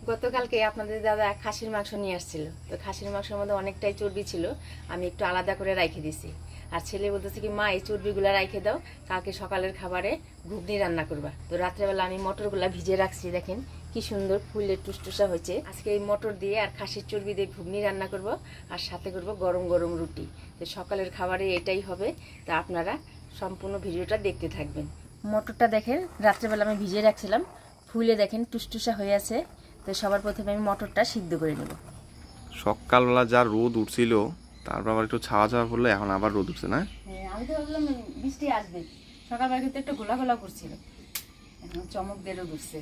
গতকালকে আপনাদের দাদা খাসির মাংস নিয়ে আসছিল, তো খাসির মাংসের মধ্যে অনেকটাই চর্বি ছিল, আমি একটু আলাদা করে রেখে দিছি। আর ছেলে বলতেছে কি মা এই চর্বিগুলো রেখে দাও, কালকে সকালের খাবারে ঘুগনি রান্না করবা। তো রাত্রেবেলা আমি মটরগুলা ভিজে রাখছি, দেখেন কি সুন্দর ফুলের টুসটুসা হয়েছে। আজকে এই মটর দিয়ে আর খাসির চর্বি দিয়ে ঘুগনি রান্না করব, আর সাথে করব গরম গরম রুটি। তো সকালের খাবারে এটাই হবে, তা আপনারা সম্পূর্ণ ভিডিওটা দেখতে থাকবেন। মটরটা দেখেন রাত্রেবেলা আমি ভিজিয়ে রাখছিলাম, ফুলে দেখেন টুসটুসা হয়ে আছে। তো সবার প্রথমে আমি মটরটা সিদ্ধ করে নেব। সকালবেলা যা রোদ উঠছিল, তারপর আবার একটু ছাওয়া ছাওয়া পড়লো, এখন আবার রোদ উঠছে না? হ্যাঁ, আমি তো ভাবলাম বৃষ্টি আসবে, সকালবেলা কিন্তু একটু গোলা গোলা করছিল, এখন চমক দিয়ে রোদ উঠছে।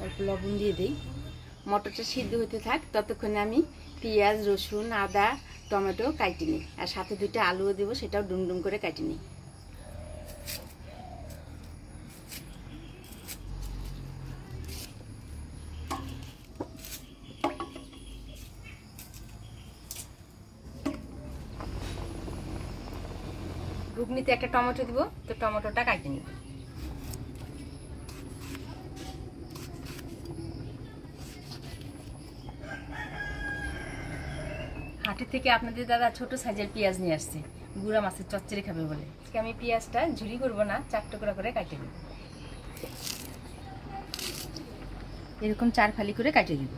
অল্প লবণ দিয়ে দিই, মটরটা সিদ্ধ হতে থাক। ততক্ষণে আমি পেঁয়াজ, রসুন, আদা, টমেটো কাটি নিই, আর সাথে 2টা আলুও দেবো, সেটাও ডুমডুম করে কাটি নিই। ঘুগনিতে একটা টমেটো দিব, তো টমেটোটা কাটি নিই। হাটের থেকে আপনাদের দাদা ছোট সাইজের পেঁয়াজ নিয়ে আসছে, গুঁড়া মাছের চচ্চড়ি খাবে বলে। আজকে আমি পেঁয়াজটা ঝুরি করব না, 4 টুকরা করে কাটে দেব, এরকম 4 ফালি করে কাটে দিব।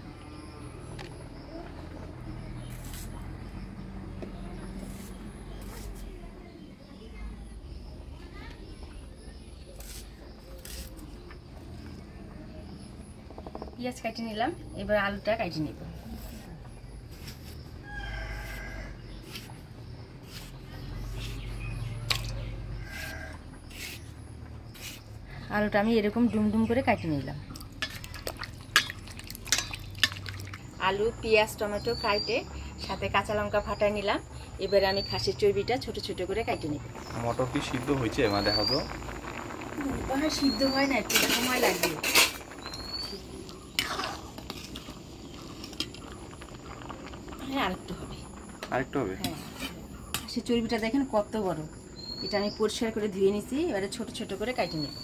পেঁয়াজ কাটে নিলাম, এবার আলুটা কাটে নিব। আলুটা আমি এরকম ডুমডুম করে কাটে নিলাম। আলু, পেঁয়াজ, টমেটো কাটে সাথে কাঁচা লঙ্কা ফাটাই নিলাম। এবারে আমি খাসির চর্বিটা ছোট ছোট করে কাটে নিব। মটর কি সিদ্ধ হয়েছে মা? দেখো তো। সিদ্ধ হয় না, একটু সময় লাগবে। হ্যাঁ, আরেকটু হবে। আরেকটু হবে? হ্যাঁ, খাসির চর্বিটা দেখেন কত বড়। এটা আমি পরিষ্কার করে ধুয়ে নিছি, এবারে ছোট ছোট করে কাটে নিব।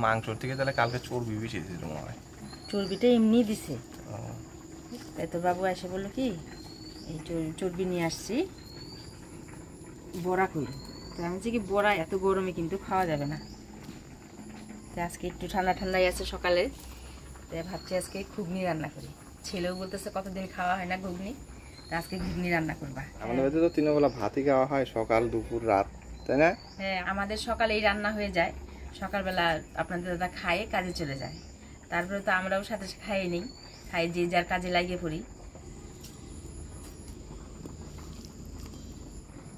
মাংসর থেকে তাহলে কালকে চর্বি বেশি দিয়েছিল মনে হয়। চর্বিটা এমনি দিছে, তাই তো বাবু এসে বললো কি এই চর্বি নিয়ে আসছি, বড়া করি। তো আমি যে কি বড়া এত গরমে কিন্তু খাওয়া যাবে না, তাই আজকে একটু ঠান্ডা ঠান্ডাই আছে সকালে, তাই ভাবছি আজকে ঘুগনি রান্না করি। ছেলেও বলতেছে কতদিন খাওয়া হয় না ঘুগনি, তা আজকে ঘুগনি রান্না করবা। আমাদের বাড়িতে তো 3 বেলা ভাতই খাওয়া হয়, সকাল, দুপুর, রাত, তাই না? হ্যাঁ, আমাদের সকালেই রান্না হয়ে যায়, সকালবেলা আপনাদের দাদা খায়ে কাজে চলে যায়, তারপরে তো আমরাও সাথে খাইয়ে নিই, খাই যে যার কাজে লাগিয়ে পড়ি।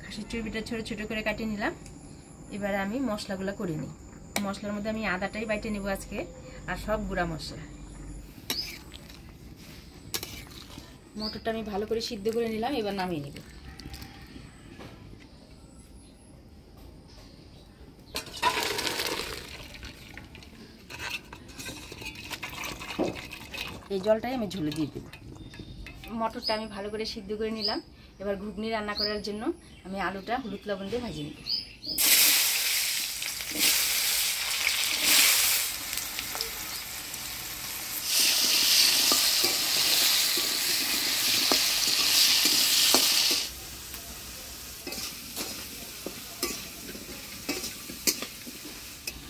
খাসির চর্বিটা ছোট ছোট করে কাটিয়ে নিলাম, এবারে আমি মশলাগুলো করে নিই। মশলার মধ্যে আমি আদাটাই বাইটে নেব আজকে, আর সব গুঁড়া মশলা। মটরটা আমি ভালো করে সিদ্ধ করে নিলাম, এবার নামিয়ে নেব। এই জলটাই আমি ঝুলে দিয়ে দেব। মটরটা আমি ভালো করে সিদ্ধ করে নিলাম, এবার ঘুগনি রান্না করার জন্য আমি আলুটা হলুদ লবণ দিয়ে ভাজি নেব।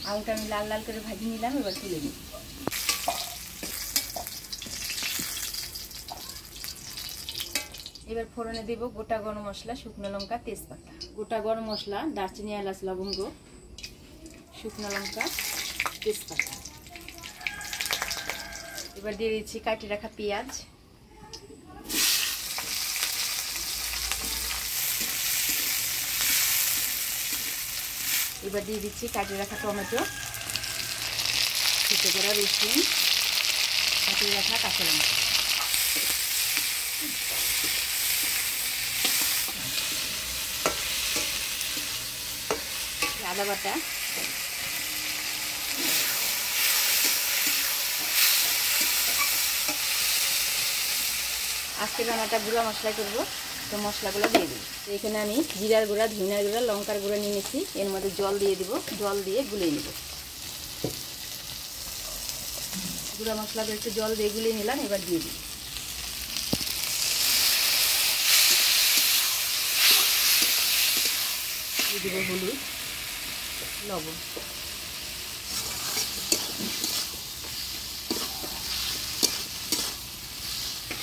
আলুটা আমি লাল লাল করে ভাজি নিলাম, এবার তুলে নিই। এবার ফোড়নে দেব গোটা গরম মশলা, শুকনো লঙ্কা, তেজপাতা। গোটা গরম মশলা, দারচিনি, এলাচ, লবঙ্গ, শুকনো লঙ্কা, তেজপাতা। এবার দিয়ে দিচ্ছি কাটি রাখা পেঁয়াজ, এবার দিয়ে দিচ্ছি কাটি রাখা টমেটো, কুচো করা রসুন, কাটি রাখা কাঁচা লঙ্কা। আদা বাটা, আজকে রান্নাটা গুঁড়া মশলা করব, তো মশলাগুলো দিয়ে দিই। এখানে আমি জিরার গুঁড়া, ধনিয়ার গুঁড়া, লঙ্কার গুঁড়া নিয়ে নিচ্ছি। এর মধ্যে জল দিয়ে দিব, জল দিয়ে গুলিয়ে নিব। গুঁড়া মশলাটা একটু জল দিয়ে গুলিয়ে নিলাম, এবার দিয়ে দিই। দিয়ে দিব হলুদ, লবণ।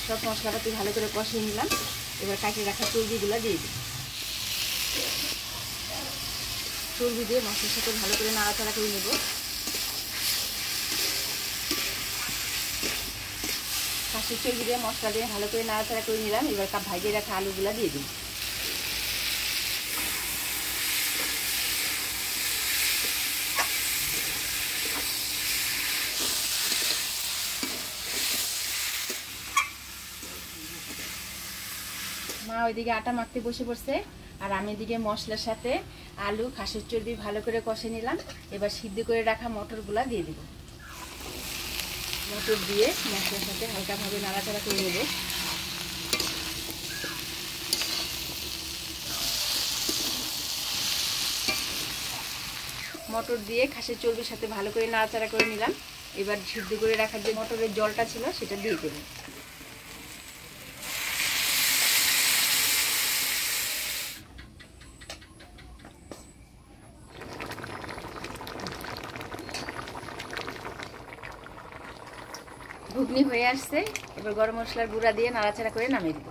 সব মশলাপাতি ভালো করে কষিয়ে নিলাম। এবার কাটিয়ে রাখা চর্বিগুলো দিয়ে দিই। চর্বি দিয়ে মশলার সাথে ভালো করে নাড়াচাড়া করে নেব। খাসির চর্বি দিয়ে মশলা দিয়ে ভালো করে নাড়াচাড়া করে নিলাম। এবার ভাজিয়ে রাখা আলুগুলো দিয়ে দিই। মা ওইদিকে আটা মাখতে বসে পড়ছে, আর আমি এদিকে মশলার সাথে আলু, খাসির চর্বি ভালো করে কষে নিলাম। এবার সিদ্ধ করে রাখা মটরগুলা দিয়ে দিব। মটর দিয়ে মশলার সাথে হালকাভাবে নাড়াচাড়া করে নেব। মটর দিয়ে খাসির চর্বির সাথে ভালো করে নাড়াচাড়া করে নিলাম। এবার সিদ্ধ করে রাখার যে মটরের জলটা ছিল সেটা দিয়ে দেব। ঘুগনি হয়ে আসছে, এবার গরম মশলার গুঁড়া দিয়ে নাড়াচাড়া করে নামিয়ে দিব।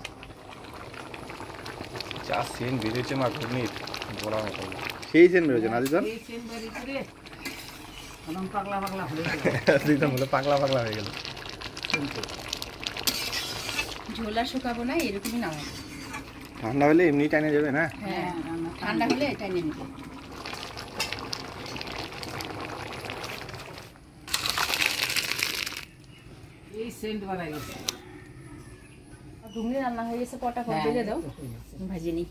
যা সেন বেরিয়েছে মা ঘুগনির, বলার মতো না। সেই সেন বেরোচ্ছে না দিদন? পাগলা পাগলা হয়ে গেল। দিদন বলে পাগলা পাগলা হয়ে গেল। ঝোলা শুকাবো না, এরকমই নামাবো। ঠান্ডা হলে এমনি টাইনে যাবে না? হ্যাঁ, ঠান্ডা হলে এটাই নিয়ে নেবো। এই সেন্ট বাড়াই গেছে। ঘুগনি রান্না হয়ে গেছে, পটা ফট দিয়ে দাও, ভাজি নি।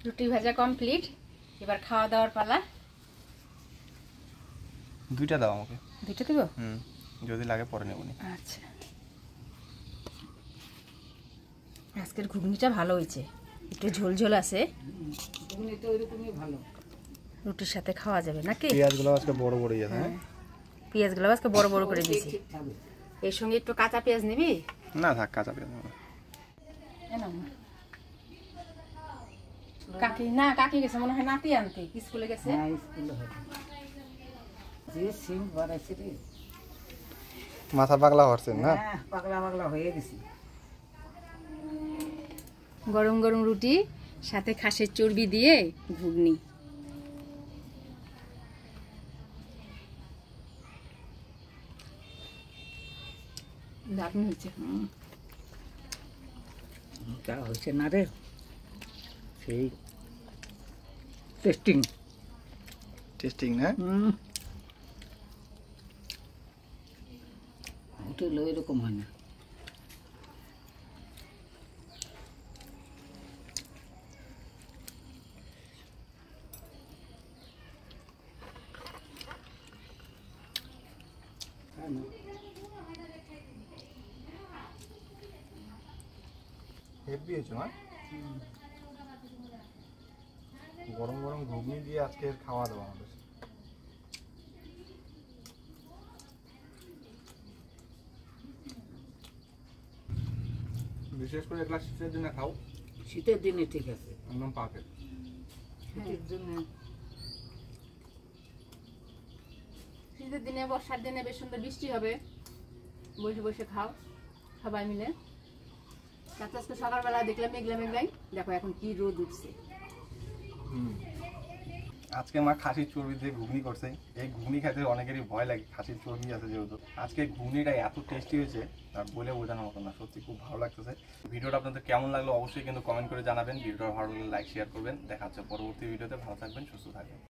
রুটি ভাজা কমপ্লিট, এবার খাওয়া দাওয়ার পালা। দুইটা দাও আমাকে। দুইটা দিব? যদি লাগে পরে নেব নি। আচ্ছা, আজকের ঘুগনিটা ভালো হয়েছে, একটু ঝোল ঝোল আছে। ঘুগনিটা ওইরকমই ভালো, রুটির সাথে খাওয়া যাবে নাকি? পেঁয়াজগুলো আজকে বড় বড় আছে। হ্যাঁ, পেঁয়াজগুলো আজকে বড় বড় করে দিয়েছি। এর সঙ্গে একটু কাঁচা পেঁয়াজ নিবি? না থাক, কাঁচা পেঁয়াজ নেব। কাকি না, কাকি গেছে মনে হয় নাতি আনতে, স্কুলে গেছে। হ্যাঁ স্কুলে হবে। যে সেন্ট বাড়াইছে রে, মাথা পাগলা হচ্ছেন না? হ্যাঁ পাগলা পাগলা হয়ে গেছি। গরম গরম রুটি সাথে খাসির চর্বি দিয়ে ঘুগনি। দারুণ হয়েছে। যা হয়েছে না রে, সেই টেস্টিং। টেস্টিং না? হোটেল ওইরকম হয় না। হেভি হয়েছে মা। গরম গরম ঘুগনি দিয়ে আজকে খাওয়া দাওয়া আমাদের। বিশেষ করে এক গ্লাস শীতের দিনে খাও, শীতের দিনে ঠিক আছে, একদম পারফেক্ট। শীতের জন্য শীতের দিনে, বর্ষার দিনে বেশ সুন্দর বৃষ্টি হবে, বসে বসে খাও সবাই মিলে। তারপর আজকে সকালবেলা দেখলাম মেঘলা মেঘলাই, দেখো এখন কি রোদ উঠছে। আজকে মা খাসির চর্বি দিয়ে ঘুগনি করছে। এই ঘুগনি খেতে অনেকেরই ভয় লাগে, খাসির চর্বি আছে যেহেতু। আজকে ঘুগনিটা এত টেস্টি হয়েছে আর বলে বোঝানোর মতো না, সত্যি খুব ভালো লাগতেছে। ভিডিওটা আপনাদের কেমন লাগলো অবশ্যই কিন্তু কমেন্ট করে জানাবেন। ভিডিওটা ভালো লাগলে লাইক শেয়ার করবেন। দেখা হচ্ছে পরবর্তী ভিডিওতে। ভালো থাকবেন, সুস্থ থাকবেন।